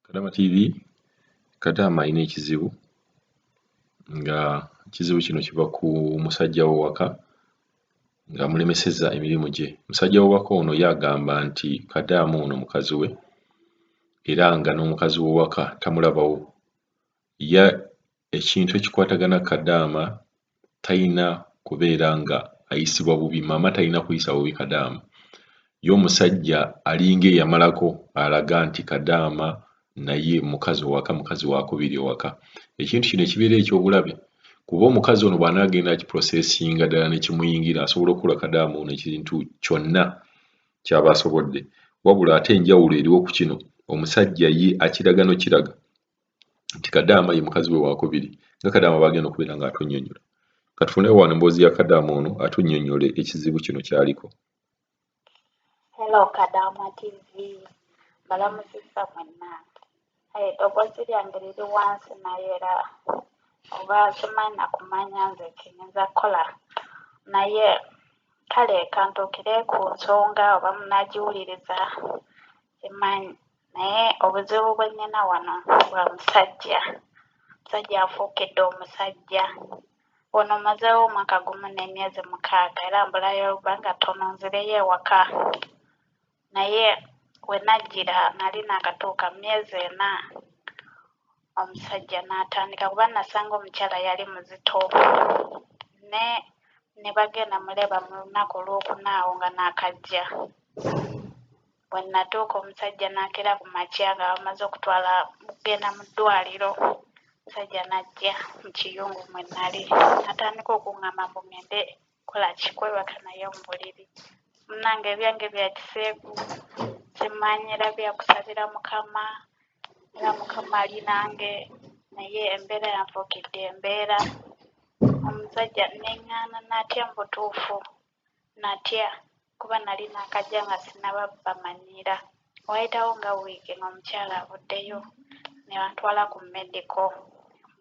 Kadama TV, Kadama alina ekizibu nga ekizibu kino kiva ku musajja w'owaka ng'amulemesezza emirimu gye. Musajja w'owaka ono ye agamba nti Kadama ono mukazi we era nga n'omukazi w'owaka tamulabawo. Ye ekintu ekikwatagana Kadama talina kubeera nga ayisibwa bubi, maama talina kuyisa bubi Kadama. Ye omusajja alinga eyamalako alaga nti Kadama naye mukazi owaka, mukazi wakubiri owaka. Ekintu kino ekibeera eky'obulabe kuba omukazi ono bw'anaagenda akiprosesinga ddala ne kimuyingira asobola okukola Kadama ono ekintu kyonna ky'aba asobodde. Wabula ate enjawulo eriwo ku kino, omusajja ye akiraga n'okiraga nti Kadama ye mukazi we wakubiri nga Kadama bw'agenda okubeera ng'atunnyonnyola. Katufuneyo wano emboozi ya Kadama ono atunnyonnyole ekizibu kino ky'aliko. Hello Kadama TV, mbalamusizza mwenna. Eddoboozi lyange liri wansi naye era oba simanyi na kumanya nze kinyinza kukola naye kale kantuukire ku nsonga oba munaagiwuliriza simanyi, naye obuzibu bwe nnina wano bwa musajja. Musajja afuukidde omusajja. Ono mazeewo omwaka gumu n'emyezi 6 era mbulayo bbanga ttono nzireyo ewaka. Naye we najjira nali naakatuuka myezi 4 omusajja n'atandika kuba nasanga omukyala yali muzito ne bagenda muleba mu lunaku olwokuna awo nga naakajja. Bwe natuuka omusajja n'akira ku makya nga bamaze okugenda mu ddwaliro. Omusajja n'ajja mu kiyungu mwe nali n'atandika okuŋŋamba mbu ŋŋende kola ki, kwebaka naye mu buliri. Munnange ebyange bya kiseegu simanyi era byakusabira Mukama era Mukama ali nange naye embeera yanfuukidde embeera. Omusajja neŋŋaana natya mu butuufu, natya kuba nali naakajja nga sinnaba bamanyira. Wayitawo nga wiiki ng'omukyala avuddeyo ne bantwala ku mediko.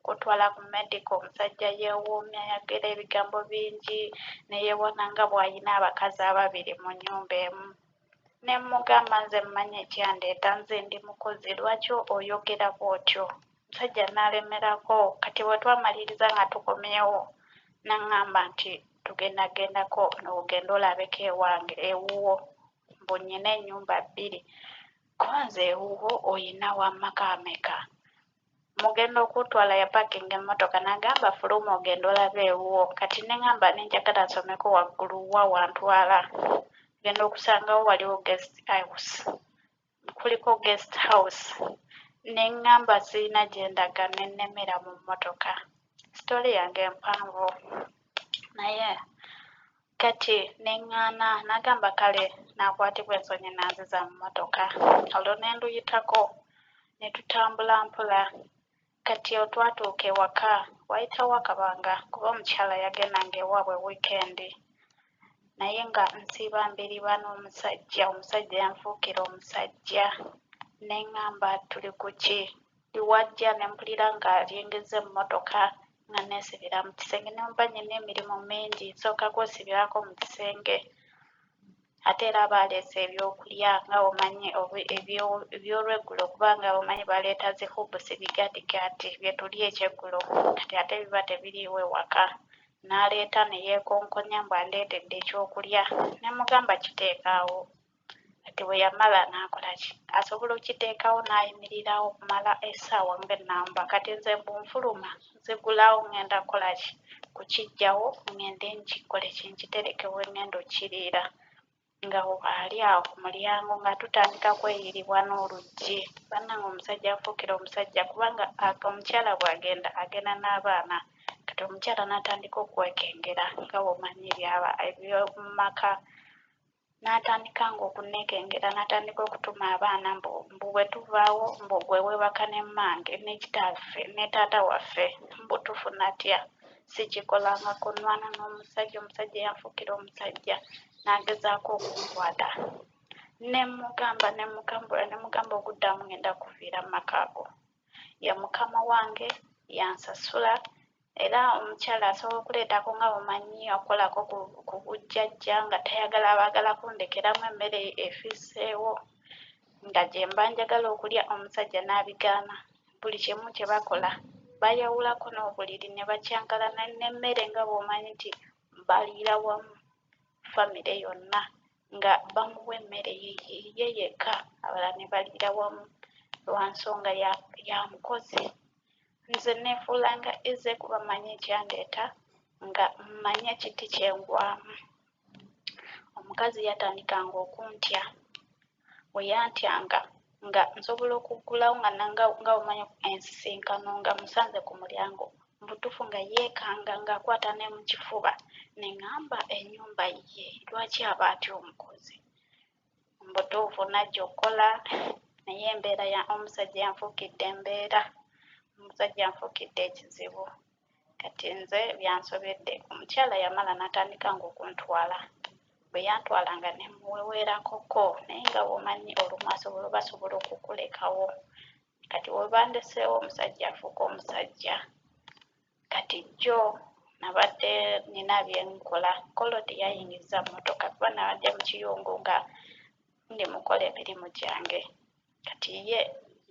Kutwala ku mediko omusajja yeewuumya ayogera ebigambo bingi ne yeewona nga bw'ayina abakazi 2 mu nnyumba emu. Ne mmugamba nze mmanyi ekyandeeta, nze ndi mukozi, lwaki oyogera bw'otyo? Omusajja n'alemerako. Kati bwe twamaliriza nga tukomyewo n'aŋŋamba nti tugendagendako n'ogenda olabeko ewange ewuwo, mbu nnyina ennyumba 2. Ko nze ewuwo oyinawo amaka ameka? Mugenda okutwala yapakinga emmotoka n'agamba fuluma ogenda olabe ewuwo. Kati neŋŋamba nenjagala nsomeko waggulu wa wantwala. Genda okusangawo waliwo guest house. Kuliko guest house. Neŋŋamba sirina gye ndaga ne nnemera mu mmotoka. Sitooli yange mpanvu naye kati neŋŋaana n'agamba kale naakwatibwa ensonyi n'anziza mu mmotoka. Olwo ne nduyitako ne tutambula mpola. Kati twatuuka ewaka wayitawo akabanga kuba omukyala yagendanga ewaabwe wiikendi. Naye nga nsiiba mbiriba n'omusajja, omusajja yanfuukira omusajja. Neŋŋamba tuli ku ki? Wajja ne mpulira ng'alyengezza emmotoka nga neesibira mu kisenge. Ne mba nnyina emirimu mingi, nsooka kwesibirako mu kisenge. Ate era baaleese ebyokulya nga omanyi ebyolweggulo kubanga omanyi baleeta zi hubusi bigaatigaati bye tulya ekyeggulo. Kati ate biba tebiriiwo ewaka. N'aleeta ne yeekonkonya mbu andeetedde ekyokulya. Ne mugamba kiteekaawo. Kati bwe yamala n'akola ki? Asobola okiteekawo n'ayimirirawo okumala essaawa ng'ennamba. Kati nze mbu nfuluma nzigulawo ŋŋenda kukola ki? Kukiggyawo ŋŋende nkikole nkitereke we ŋŋenda okkiriira. Nga ali awo ku mulyango nga tutandika kweyiribwa n'oluggi. Bannange omusajja afuukira omusajja kubanga omukyala bw'agenda agenda n'abaana. Kati omukyala n'atandika okwekengera nga bw'omanyi eby'omu maka. N'atandika ng'okunneekengera n'atandika okutuma abaana mbu bwe tuvaawo mbu gwe weebaka ne mmange ne kitaffe ne taata waffe mbu tufunatya. Sikikolangako nnwana n'omusajja, omusajja yanfuukira omusajja n'agezaako okunkwata. Ne mugamba okuddamu ngenda kufiira mu maka ago. Ye mukama wange yansasula era omukyala asobola okuleetako nga bumanyi okolako ku bujjajja nga tayagala baagala kundekeramu emmere efiiseewo. nga gye mba njagala okulya omusajja n'abigaana. Buli kimu kye bakola bayawulako n'obuliri ne bakyankalana n'emmere nga bw'omanyi nti baliira wamu famire yonna nga bamuwa emmere ye yekka abalala ne baliira wamu lwa nsonga ya mukozi. Nze neefuula nga eze kuba mmanyi ekyandeeta nga mmanye kiti kyengwamu. Omukazi yatandikanga okuntya, bwe yantyanga nga nsobola okuggulawo nga omanyi ensisinkano nga musanze ku mulyango mubutuufu nga yeekanga ng'akwata ne mu kifuba ne ŋŋamba ennyumba ye lwaki aba atya omukozi. Mubutuufu najja okukola naye embeera omusajja yanfuukidde embeera, omusajja yanfuukidde ekizibu. Kati nze byansobedde omukyala yamala n'atandikanga okuntwala. Bwe yantwalanga ne muweweerakoko naye nga bw'omanyi olumu basobola okukulekawo. Kati we bandeseewo omusajja afuuka omusajja. Kati jjo nabadde nina bye nkola, kolo teyayingiza mmotoka kuba nabadde mu kiyungu nga ndi mukola emirimu gyange. Kati ye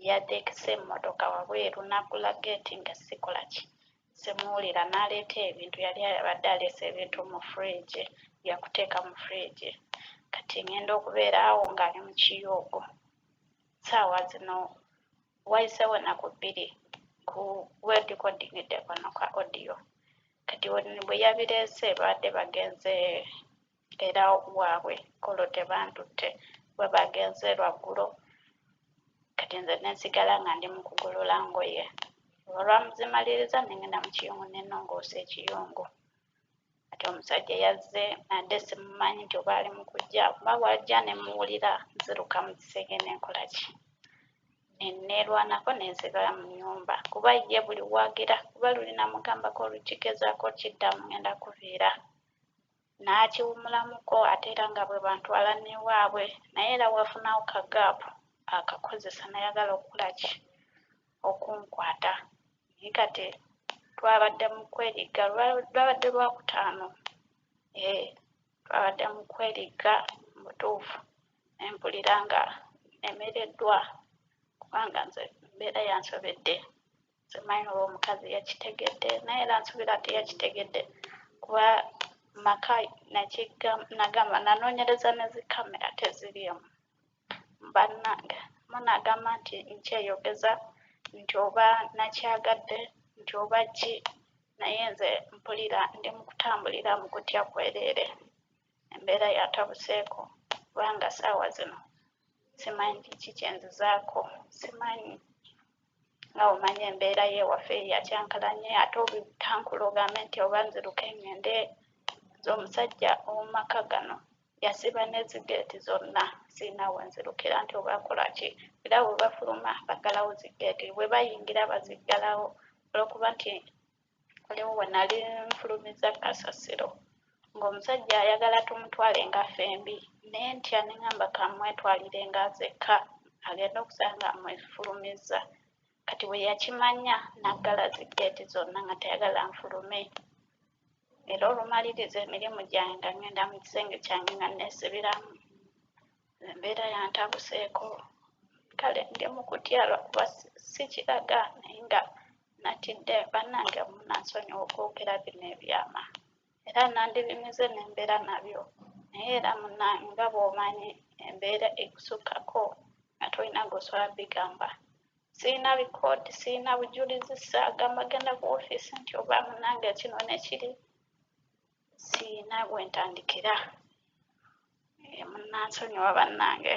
yateekesa emmotoka wabweru n'aggula geeti nga sikola ki simuwulira, n'aleeta ebintu yali abadde aleese ebintu mu fridge byakuteeka mu fridge. Kati ngenda okubeera awo ng'ali mu kiyungu. Saawa zino wayiseewo ennaku 2 ku weedikodingidde kano ka audio. Kati bwe yabireese babadde bagenze era waabwe kolo tebantutte bwe bagenze lwaggulo. Kati nze nensigala nga ndi mu kugolola ngoye. Olwamuzimaliriza ne ngenda mu kiyungu ne nongoosa ekiyungu. Kati omusajja yazze nadde simumanyi nti oba ali mu kujja kuba bw'ajja ne muwulira nziruka mu kisenge ne nkola ki. Ne neerwanako ne nsigala mu nnyumba kuba ye buli w'agera kuba luli namugambako olukigezaako kiddamu ngenda kuviira. N'akiwumulamuko ate era nga bwe bantwala n'ewaabwe naye era wafunawo kagaapu akakozesa n'ayagala okukola ki okunkwata. Naye kati twabadde mu kweriga, lwabadde Lwakutaano. Twabadde mu kweriga mu butuufu ne mpulira nga nemereddwa kubanga nze embeera yansobedde. Simanyi oba omukazi yakitegedde naye era nsuubira teyakitegedde kuba maka nagamba nanoonyereza ne zikamera teziriimu. Bannange munagamba nti nkyeyogeza nti oba nakyagadde nti oba ki, naye nze mpulira ndi mu kutambulira mu kutya kwereere. Embeera yatabuseeko kubanga saawa zino simanyi kiki kyenzizaako, simanyi nga omanyi embeera y'ewaffe yakyankalanye ate obutankula ogambe nti oba nziruke ngende. Nze omusajja ow'omumaka gano yasiba n'ezigeeti zonna sirina we nzirukira nti oba akola ki. Era bwe bafuluma baggalawo zigeeti, bwe bayingira baziggalawo olw'okuba nti waliwo we nali nfulumiza kasasiro ng'omusajja ayagala tumutwale nga ffembi naye ntya ne ŋŋamba kamwetwalire nga azekka agenda okusanga amwefulumizza. Kati bwe yakimanya n'aggala zigeeti zonna nga tayagala nfulume. Era olumaliriza emirimu gyange nga ngenda mu kisenge kyange nga neesibiramu. Embeera yantabuseeko. Kale ndi mu kutya lwakuba sikiraga naye nga natidde bannange munansonyiwa okwogera bino ebyama. Era nandibimize n'embeera nabyo. Naye era munnange nga bw'omanyi embeera ekusukkako nga tolina g'osobola bigamba. Sirina bikoodi, sirina bujulizi, saagamba genda ku woofiisi nti oba munnange kino ne kiri. Sirina bwe ntandikira. Munansonyiwa bannange.